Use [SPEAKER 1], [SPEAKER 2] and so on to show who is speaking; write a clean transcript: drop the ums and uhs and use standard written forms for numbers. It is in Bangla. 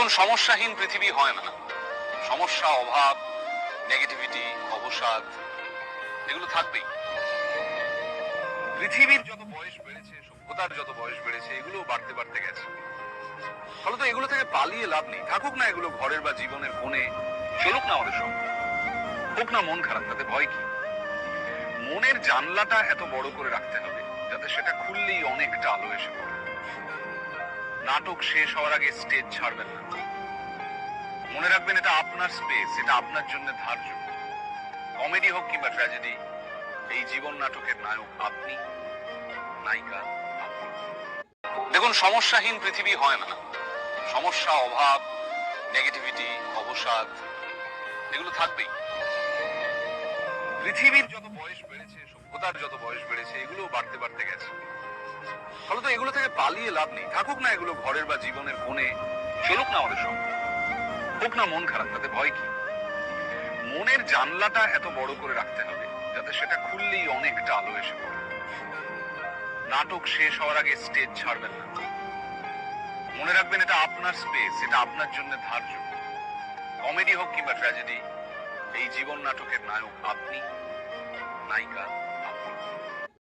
[SPEAKER 1] দেখুন, সমস্যাহীন পৃথিবী হয় না। সমস্যা, অভাব, নেগেটিভিটি, অবসাদ এগুলো থাকবেই। পৃথিবীর যত বয়স বেড়েছে, সভ্যতার যত বয়স বেড়েছে, এগুলো বাড়তে বাড়তে গেছে। ফলত এগুলো থেকে পালিয়ে লাভ নেই। থাকুক না এগুলো ঘরের বা জীবনের কোণে, চলুক না আমাদের সঙ্গে। হোক না মন খারাপ, তাতে ভয় কি? মনের জানলাটা এত বড় করে রাখতে হবে যাতে সেটা খুললেই অনেকটা আলো এসে পড়ে। নাটক শেষ হওয়ার আগে স্টেজ ছাড়বেন না। মনে রাখবেন, এটা আপনার স্পেস, এটা আপনার জন্য ধার্য। কমেডি হোক কিংবা ট্র্যাজেডি, এই জীবন নাটকের নায়ক আপনি, নায়িকা আপনি। দেখুন, সমস্যাহীন পৃথিবী হয় না। সমস্যা, অভাব, নেগেটিভিটি, অবসাদ এগুলো থাকবেই। পৃথিবীর যত বয়স বেড়েছে, সভ্যতার যত বয়স বেড়েছে, এগুলো বাড়তে বাড়তে গেছে। ফলত এগুলো থেকে পালিয়ে লাভ নেই। থাকুক না এগুলো ঘরের বা জীবনের কোণে, চলুক না আমাদের সঙ্গে। হোক না মন খারাপ, তাতে ভয় কি? মনের জানলাটা এত বড় করে রাখতে হবে যাতে সেটা খুললেই অনেকটা আলো এসে পড়ে। নাটক শেষ হওয়ার আগে স্টেজ ছাড়বেন না। মনে রাখবেন, এটা আপনার স্পেস, এটা আপনার জন্য ধার্য। কমেডি হোক কিংবা ট্র্যাজেডি, এই জীবন নাটকের নায়ক আপনি, নায়িকা